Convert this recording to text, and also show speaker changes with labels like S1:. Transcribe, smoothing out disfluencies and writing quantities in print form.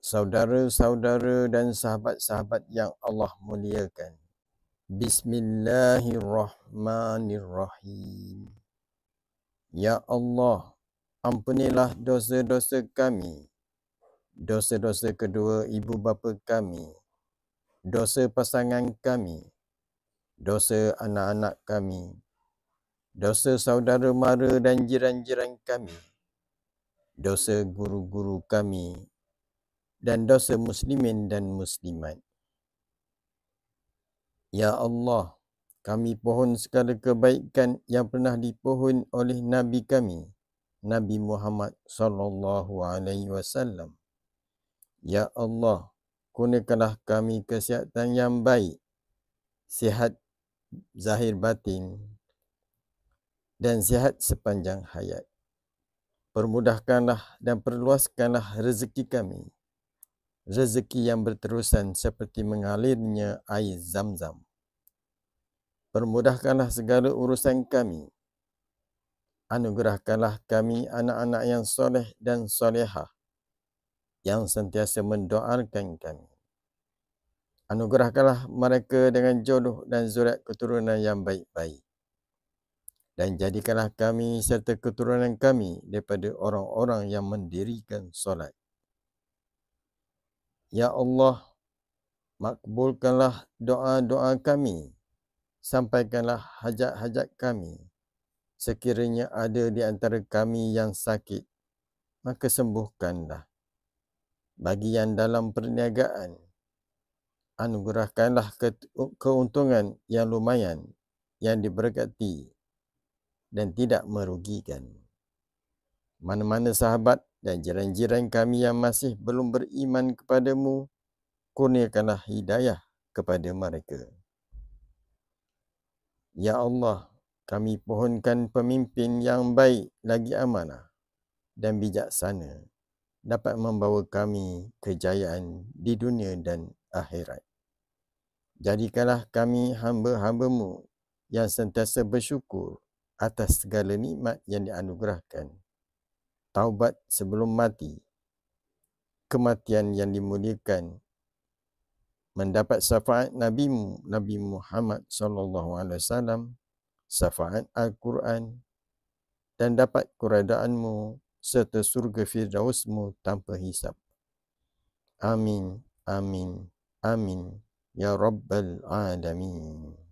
S1: Saudara-saudara dan sahabat-sahabat yang Allah muliakan. Bismillahirrahmanirrahim. Ya Allah, ampunilah dosa-dosa kami, dosa-dosa kedua ibu bapa kami, dosa pasangan kami, dosa anak-anak kami, dosa saudara mara dan jiran-jiran kami, dosa guru-guru kami, dan dosa muslimin dan muslimat. Ya Allah, kami pohon segala kebaikan yang pernah dipohon oleh Nabi kami, Nabi Muhammad sallallahu alaihi wasallam. Ya Allah, kurniakanlah kami kesihatan yang baik, sihat zahir batin, dan sihat sepanjang hayat. Permudahkanlah dan perluaskanlah rezeki kami, rezeki yang berterusan seperti mengalirnya air Zam-Zam. Permudahkanlah segala urusan kami. Anugerahkanlah kami anak-anak yang soleh dan solehah, yang sentiasa mendoakan kami. Anugerahkanlah mereka dengan jodoh dan zuriat keturunan yang baik-baik. Dan jadikanlah kami serta keturunan kami daripada orang-orang yang mendirikan solat. Ya Allah, makbulkanlah doa-doa kami. Sampaikanlah hajat-hajat kami. Sekiranya ada di antara kami yang sakit, maka sembuhkanlah. Bagi yang dalam perniagaan, anugerahkanlah keuntungan yang lumayan, yang diberkati dan tidak merugikan. Mana-mana sahabat dan jiran-jiran kami yang masih belum beriman kepadamu, kurniakanlah hidayah kepada mereka. Ya Allah, kami pohonkan pemimpin yang baik lagi amanah dan bijaksana, dapat membawa kami kejayaan di dunia dan akhirat. Jadikanlah kami hamba-hamba-Mu yang sentiasa bersyukur atas segala nikmat yang dianugerahkan. Taubat sebelum mati, kematian yang dimuliakan, mendapat syafaat Nabi-Mu, Nabi Muhammad SAW, syafaat Al-Quran, dan dapat keredaan-Mu serta surga Firdaus-Mu tanpa hisab. Amin, amin, amin, ya Rabbal Alamin.